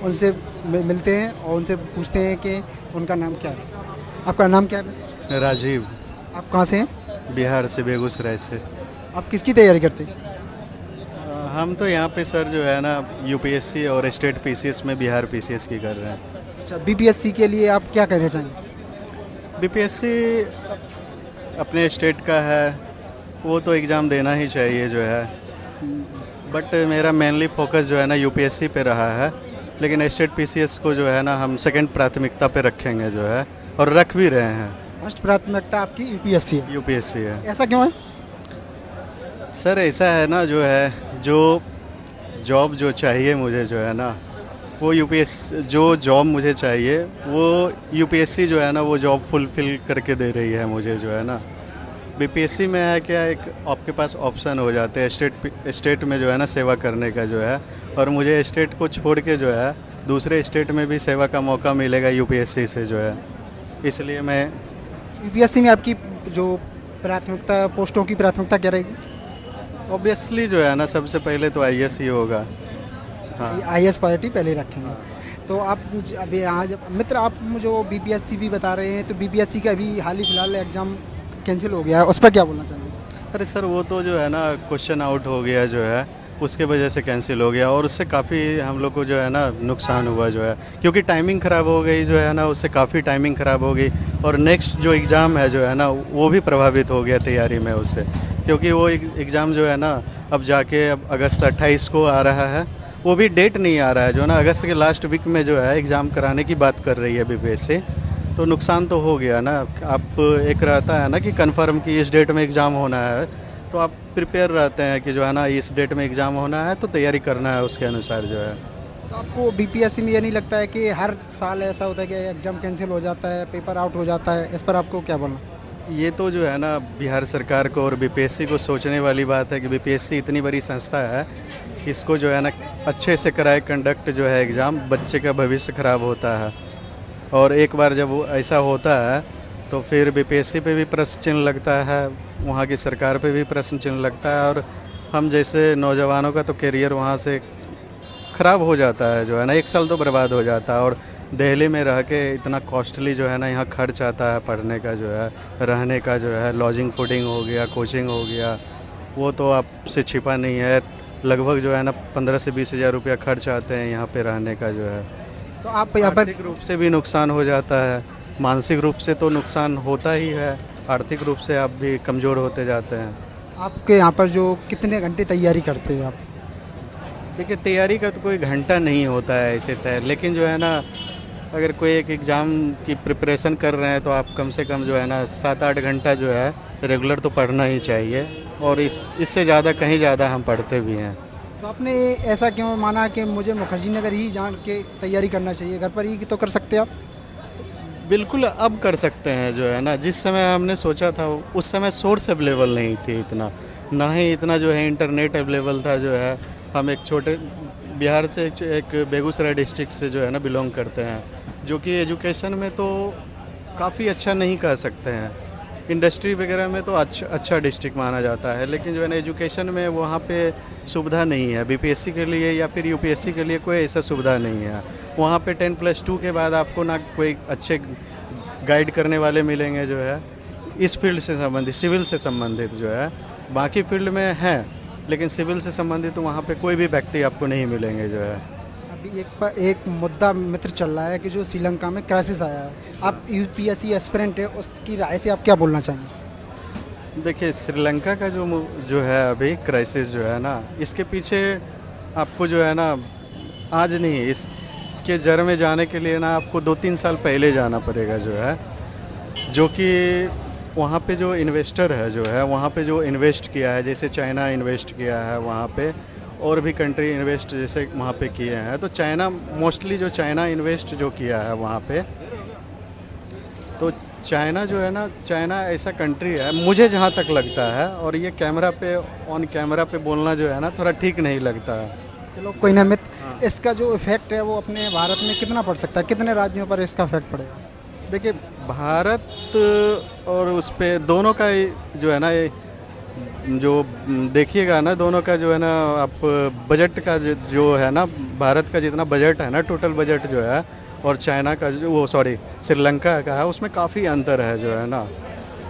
उनसे मिलते हैं और उनसे पूछते हैं कि उनका नाम क्या है। आपका नाम क्या है? राजीव। आप कहाँ से हैं? बिहार से, बेगूसराय से। आप किसकी तैयारी करते हैं? हम तो यहाँ पे सर जो है ना यूपीएससी और स्टेट पीसीएस में बिहार पीसीएस की कर रहे हैं। अच्छा, बीपीएससी के लिए आप क्या कहना चाहेंगे? बीपीएससी अपने स्टेट का है, वो तो एग्ज़ाम देना ही चाहिए जो है। बट मेरा मेनली फोकस जो है ना यूपीएससी पे रहा है, लेकिन स्टेट पीसीएस को जो है ना हम सेकंड प्राथमिकता पे रखेंगे जो है, और रख भी रहे हैं। फर्स्ट प्राथमिकता आपकी यूपीएससी है? यूपीएससी है। ऐसा क्यों है? सर ऐसा है ना जो है, जो जॉब जो चाहिए मुझे जो है ना, वो यूपीएस जो जॉब मुझे चाहिए वो यूपीएससी जो है ना वो जॉब फुलफिल करके दे रही है मुझे जो है ना। बीपीएससी में है क्या, एक आपके पास ऑप्शन हो जाते हैं स्टेट में जो है ना सेवा करने का जो है, और मुझे स्टेट को छोड़ के जो है दूसरे स्टेट में भी सेवा का मौका मिलेगा यूपीएससी से जो है, इसलिए मैं। यूपीएससी में आपकी जो प्राथमिकता, पोस्टों की प्राथमिकता क्या रहेगी? ऑब्वियसली जो है ना सबसे पहले तो आईएएस ही होगा। हाँ। आईएएस पार्टी पहले रखेंगे। तो आप अभी यहाँ जब मित्र आप मुझे वो बीपीएससी भी बता रहे हैं, तो बीपीएससी का अभी हाल ही फिलहाल एग्ज़ाम कैंसिल हो गया है, उस पर क्या बोलना चाहेंगे? अरे सर वो तो जो है ना क्वेश्चन आउट हो गया जो है, उसके वजह से कैंसिल हो गया, और उससे काफ़ी हम लोग को जो है ना नुकसान हुआ जो है, क्योंकि टाइमिंग ख़राब हो गई जो है ना, उससे काफ़ी टाइमिंग ख़राब हो गई, और नेक्स्ट जो एग्ज़ाम है जो है ना वो भी प्रभावित हो गया तैयारी में उससे, क्योंकि वो एग्ज़ाम जो है ना अब जाके अब अगस्त 28 को आ रहा है, वो भी डेट नहीं आ रहा है जो है ना, अगस्त के लास्ट वीक में जो है एग्ज़ाम कराने की बात कर रही है बीपीएससी। तो नुकसान तो हो गया ना। आप एक रहता है ना कि कंफर्म कि इस डेट में एग्ज़ाम होना है, तो आप प्रिपेयर रहते हैं कि जो है ना इस डेट में एग्ज़ाम होना है तो तैयारी करना है उसके अनुसार जो है। तो आपको बीपीएससी में ये नहीं लगता है कि हर साल ऐसा होता है कि एग्ज़ाम कैंसिल हो जाता है, पेपर आउट हो जाता है? इस पर आपको क्या बोलना? ये तो जो है ना बिहार सरकार को और बीपीएससी को सोचने वाली बात है कि बीपीएससी इतनी बड़ी संस्था है, इसको जो है ना अच्छे से कराए कंडक्ट जो है एग्ज़ाम, बच्चे का भविष्य ख़राब होता है, और एक बार जब वो ऐसा होता है तो फिर बीपीएससी पे भी प्रश्न चिन्ह लगता है, वहाँ की सरकार पे भी प्रश्न चिन्ह लगता है, और हम जैसे नौजवानों का तो करियर वहाँ से ख़राब हो जाता है जो है ना, एक साल तो बर्बाद हो जाता है। और दिल्ली में रह के इतना कॉस्टली जो है ना यहाँ खर्च आता है पढ़ने का जो है, रहने का जो है, लॉजिंग फूडिंग हो गया, कोचिंग हो गया, वो तो आपसे छिपा नहीं है, लगभग जो है ना 15 से 20 हज़ार रुपया खर्च आते हैं यहाँ पे रहने का जो है। तो आप यहाँ पर आर्थिक रूप से भी नुकसान हो जाता है, मानसिक रूप से तो नुकसान होता ही है, आर्थिक रूप से आप भी कमज़ोर होते जाते हैं। आपके यहाँ पर जो कितने घंटे तैयारी करते हैं आप? देखिए तैयारी का तो कोई घंटा नहीं होता है ऐसे तय, लेकिन जो है ना अगर कोई एक एग्ज़ाम की प्रिपरेशन कर रहे हैं तो आप कम से कम जो है ना 7-8 घंटा जो है रेगुलर तो पढ़ना ही चाहिए, और इससे ज़्यादा कहीं ज़्यादा हम पढ़ते भी हैं। तो आपने ऐसा क्यों माना कि मुझे मुखर्जी नगर ही जान के तैयारी करना चाहिए, घर पर ही तो कर सकते आप? बिल्कुल अब कर सकते हैं जो है ना, जिस समय हमने सोचा था उस समय सोर्स अवेलेबल नहीं थी इतना, ना ही इतना जो है इंटरनेट अवेलेबल था जो है। हम एक छोटे बिहार से एक बेगूसराय डिस्ट्रिक्ट से जो है ना बिलोंग करते हैं, जो कि एजुकेशन में तो काफ़ी अच्छा नहीं कह सकते हैं, इंडस्ट्री वगैरह में तो अच्छा डिस्ट्रिक्ट माना जाता है, लेकिन जो है ना एजुकेशन में वहाँ पे सुविधा नहीं है बीपीएससी के लिए या फिर यूपीएससी के लिए, कोई ऐसा सुविधा नहीं है वहाँ पे। 10+2 के बाद आपको ना कोई अच्छे गाइड करने वाले मिलेंगे जो है इस फील्ड से संबंधित, सिविल से संबंधित जो है, बाकी फील्ड में है लेकिन सिविल से संबंधित तो वहाँ पे कोई भी व्यक्ति आपको नहीं मिलेंगे जो है। अभी एक मुद्दा मित्र चल रहा है कि जो श्रीलंका में क्राइसिस आया है, आप यूपीएससी एस्पिरेंट है, उसकी राय से आप क्या बोलना चाहेंगे? देखिए श्रीलंका का जो है अभी क्राइसिस जो है ना, इसके पीछे आपको जो है ना आज नहीं, इसके जड़ में जाने के लिए ना आपको 2-3 साल पहले जाना पड़ेगा जो है, जो कि वहाँ पे जो इन्वेस्टर है जो है, वहाँ पे जो इन्वेस्ट किया है, जैसे चाइना इन्वेस्ट किया है वहाँ पे, और भी कंट्री इन्वेस्ट जैसे वहाँ पे किए हैं, तो चाइना मोस्टली जो चाइना इन्वेस्ट जो किया है वहाँ पे, तो चाइना जो है ना, चाइना ऐसा कंट्री है मुझे जहाँ तक लगता है, और ये कैमरा पे ऑन कैमरा पे बोलना जो है ना थोड़ा ठीक नहीं लगता है। चलो कोई ना मित्र, इसका जो इफेक्ट है वो अपने भारत में कितना पड़ सकता है, कितने राज्यों पर इसका इफेक्ट पड़ेगा? देखिए भारत और उस पे दोनों का जो है ना जो देखिएगा ना दोनों का जो है ना, आप बजट का जो है ना, भारत का जितना बजट है ना, टोटल बजट जो है, और चाइना का जो वो सॉरी श्रीलंका का है, उसमें काफ़ी अंतर है जो है ना।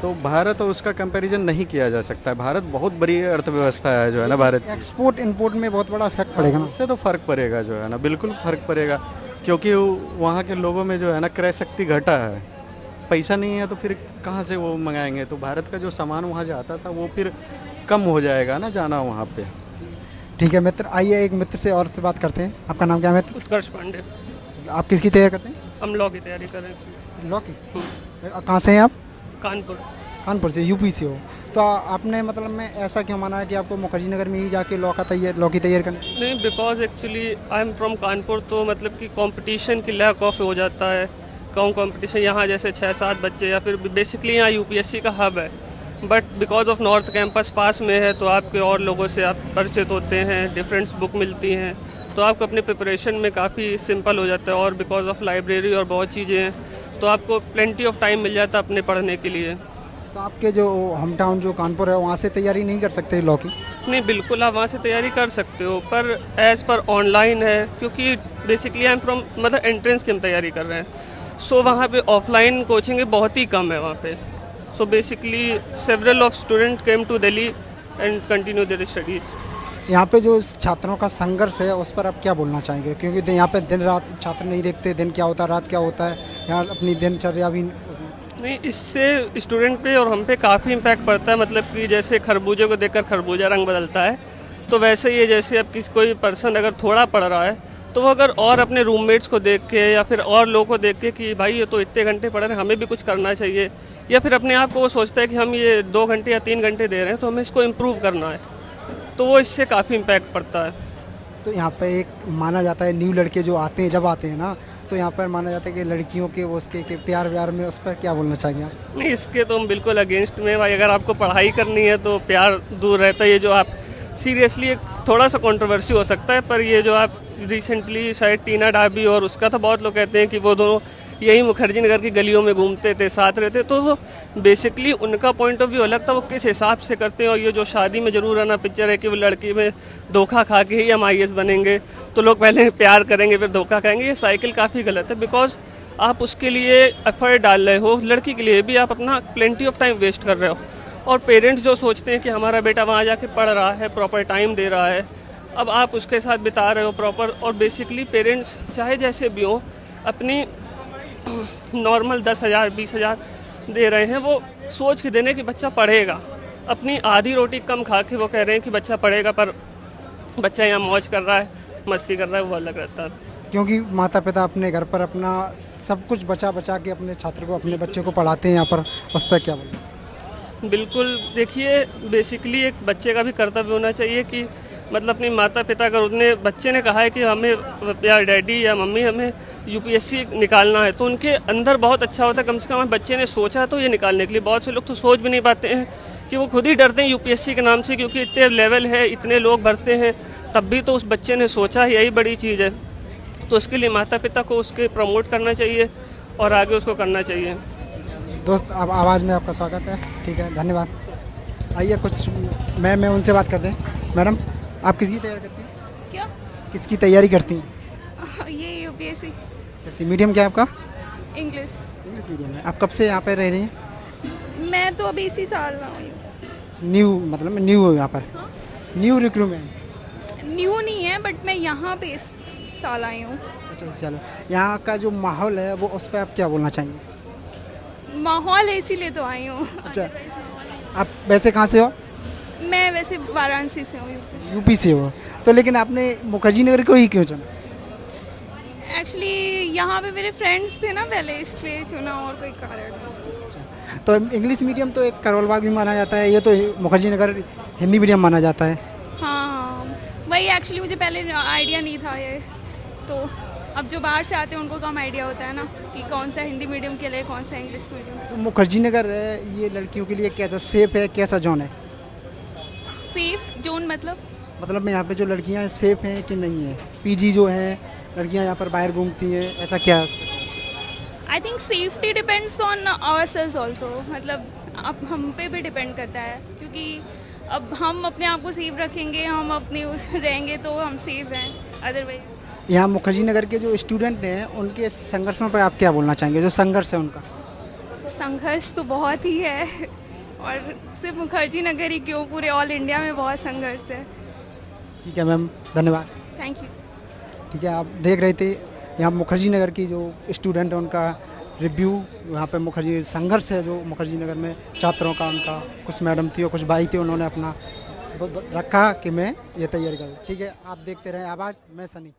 तो भारत और उसका कंपैरिजन नहीं किया जा सकता है। भारत बहुत बड़ी अर्थव्यवस्था है जो है ना भारत की। एक्सपोर्ट इंपोर्ट में बहुत बड़ा इफेक्ट पड़ेगा ना। उससे तो फ़र्क पड़ेगा जो है ना, बिल्कुल फ़र्क पड़ेगा, क्योंकि वहाँ के लोगों में जो है ना क्रय शक्ति घटा है। पैसा नहीं है तो फिर कहाँ से वो मंगाएंगे? तो भारत का जो सामान वहाँ जाता था वो फिर कम हो जाएगा ना जाना वहाँ पे। ठीक है मित्र, आइए एक मित्र से और से बात करते हैं। आपका नाम क्या है मित्र? उत्कर्ष पांडे। आप किसकी तैयारी करते हैं? हम लॉ की तैयारी कर रहे हैं। लॉ की? कहाँ से हैं आप? कानपुर। कानपुर से, यूपी से हो। तो आपने मतलब में ऐसा क्यों माना है कि आपको मुखर्जी नगर में ही जाके लॉ की तैयारी करनी? नहीं, because actually I am from Kanpur, तो मतलब कि कंपटीशन की लैक ऑफ हो जाता है। कम कंपटीशन यहाँ जैसे 6-7 बच्चे, या फिर बेसिकली यहाँ यूपीएससी का हब है, but because of north campus पास में है तो आपके और लोगों से आप परिचित होते हैं, डिफरेंट बुक मिलती हैं, तो आपको अपने प्रिपरेशन में काफ़ी सिंपल हो जाता है। और बिकॉज ऑफ लाइब्रेरी और बहुत चीज़ें हैं, तो आपको प्लेंटी ऑफ टाइम मिल जाता है अपने पढ़ने के लिए। तो आपके जो होम टाउन जो कानपुर है वहाँ से तैयारी नहीं कर सकते लॉ की? नहीं, बिल्कुल आप वहाँ से तैयारी कर सकते हो, पर एज़ पर ऑनलाइन है, क्योंकि बेसिकली आई एम फ्रॉम मतलब एंट्रेंस की हम तैयारी कर रहे हैं। सो वहाँ पे ऑफलाइन कोचिंग बहुत ही कम है वहाँ पे। So basically several of student came to Delhi and continue their studies. यहाँ पे जो छात्रों का संघर्ष है उस पर आप क्या बोलना चाहेंगे? क्योंकि यहाँ पे दिन रात छात्र नहीं देखते, दिन क्या होता है रात क्या होता है, यहाँ अपनी दिनचर्या भी नहीं, इससे स्टूडेंट पे और हम पे काफ़ी इम्पैक्ट पड़ता है। मतलब कि जैसे खरबूजे को देखकर खरबूजा रंग बदलता है, तो वैसे ही जैसे अब किसी कोई पर्सन अगर थोड़ा पढ़ रहा है तो वो अगर और अपने रूममेट्स को देख के या फिर और लोगों को देख के कि भाई ये तो इतने घंटे पढ़ रहे हैं, हमें भी कुछ करना चाहिए, या फिर अपने आप को वो सोचता है कि हम ये 2 घंटे या 3 घंटे दे रहे हैं तो हमें इसको इम्प्रूव करना है, तो वो इससे काफ़ी इम्पैक्ट पड़ता है। तो यहाँ पे एक माना जाता है न्यू लड़के जो आते हैं जब आते हैं ना, तो यहाँ पर माना जाता है कि लड़कियों के वो उसके के प्यार व्यार में, उस पर क्या बोलना चाहिए आप? नहीं, इसके तो हम बिल्कुल अगेंस्ट में भाई। अगर आपको पढ़ाई करनी है तो प्यार दूर रहता है। ये जो आप सीरियसली एक थोड़ा सा कंट्रोवर्सी हो सकता है, पर ये जो आप रिसेंटली शायद टीना डाबी और उसका था, बहुत लोग कहते हैं कि वो दोनों यही मुखर्जी नगर की गलियों में घूमते थे, साथ रहते, तो बेसिकली उनका पॉइंट ऑफ व्यू अलग था, वो किस हिसाब से करते हैं। और ये जो शादी में जरूर आना पिक्चर है कि वो लड़की में धोखा खा के ही हम IAS बनेंगे, तो लोग पहले प्यार करेंगे फिर धोखा खाएंगे, ये साइकिल काफ़ी गलत है। बिकॉज आप उसके लिए एफर्ट डाल रहे हो, लड़की के लिए भी आप अपना प्लेंटी ऑफ टाइम वेस्ट कर रहे हो। और पेरेंट्स जो सोचते हैं कि हमारा बेटा वहाँ जाके पढ़ रहा है, प्रॉपर टाइम दे रहा है, अब आप उसके साथ बिता रहे हो प्रॉपर। और बेसिकली पेरेंट्स चाहे जैसे भी हो अपनी नॉर्मल 10,000 20,000 दे रहे हैं, वो सोच के देने कि बच्चा पढ़ेगा। अपनी आधी रोटी कम खा के वो कह रहे हैं कि बच्चा पढ़ेगा, पर बच्चा यहाँ मौज कर रहा है, मस्ती कर रहा है, वो अलग रहता है। क्योंकि माता पिता अपने घर पर अपना सब कुछ बचा बचा के अपने छात्र को, अपने बच्चे को पढ़ाते हैं यहाँ पर, उस पर क्या बोलें? बिल्कुल, देखिए बेसिकली एक बच्चे का भी कर्तव्य होना चाहिए कि मतलब अपने माता पिता, अगर उन्हें बच्चे ने कहा है कि हमें या डैडी या मम्मी हमें UPSC निकालना है, तो उनके अंदर बहुत अच्छा होता है कम से कम बच्चे ने सोचा तो ये निकालने के लिए। बहुत से लोग तो सोच भी नहीं पाते हैं कि वो खुद ही डरते हैं UPSC के नाम से, क्योंकि इतने लेवल है, इतने लोग भरते हैं, तब भी तो उस बच्चे ने सोचा, यही बड़ी चीज़ है। तो उसके लिए माता पिता को उसके प्रमोट करना चाहिए और आगे उसको करना चाहिए। दोस्त, अब आवाज़ में आपका स्वागत है। ठीक है, धन्यवाद। आइए कुछ मैं उनसे बात करते हैं। मैडम, आप किसकी तैयारी करती हैं? क्या? किसकी तैयारी करती हैं? ये UPSC जैसे मीडियम क्या है आपका? इंग्लिश। इंग्लिश मीडियम है। आप कब से यहाँ पर रह रही हैं? मैं तो अभी इसी साल आई हूँ। न्यू, मतलब न्यू हो यहाँ पर? New recruitment? न्यू नहीं है, बट मैं यहाँ पे इस साल आई हूँ। अच्छा, चलो। यहाँ का जो माहौल है वो, उस पर आप क्या बोलना चाहेंगे? माहौल इसीलिए तो आई हूँ। अच्छा, आप वैसे कहाँ से हो? मैं वैसे वाराणसी से हूँ। यूपी से हो, तो लेकिन आपने मुखर्जी नगर को ही क्यों चुना? एक्चुअली यहाँ पे मेरे फ्रेंड्स थे ना पहले, इसलिए चुना, और कोई कारण नहीं। तो इंग्लिश मीडियम तो एक करोल बाग भी माना जाता है, ये तो मुखर्जी नगर हिंदी मीडियम माना जाता है। हाँ, वही एक्चुअली मुझे पहले आइडिया नहीं था ये, तो अब जो बाहर से आते हैं उनको कम आइडिया होता है ना कि कौन सा हिंदी मीडियम के लिए, कौन सा इंग्लिश मीडियम। तो मुखर्जी नगर है, ये लड़कियों के लिए कैसा सेफ है, कैसा जोन है? सेफ जोन मतलब मैं यहाँ पे जो लड़कियाँ हैं सेफ हैं कि नहीं है? PG जो हैं लड़कियाँ यहाँ पर बाहर घूमती हैं, ऐसा क्या? I think safety depends on ourselves also, मतलब अब हम पे भी डिपेंड करता है, क्योंकि अब हम अपने आप को सेफ रखेंगे, हम अपने उस रहेंगे तो हम सेफ हैं, अदरवाइज। यहाँ मुखर्जी नगर के जो स्टूडेंट हैं उनके संघर्षों पर आप क्या बोलना चाहेंगे, जो संघर्ष है उनका? संघर्ष तो बहुत ही है, और सिर्फ मुखर्जी नगर ही क्यों, पूरे ऑल इंडिया में बहुत संघर्ष है। ठीक है मैम, धन्यवाद। Thank you. ठीक है, आप देख रहे थे यहाँ मुखर्जी नगर की जो स्टूडेंट है उनका रिव्यू। यहाँ पे मुखर्जी संघर्ष है जो मुखर्जी नगर में छात्रों का, उनका कुछ मैडम थी और कुछ भाई थे, उन्होंने अपना रखा कि मैं ये तैयारी करूँ। ठीक है, आप देखते रहें आवाज़, मैं सनी।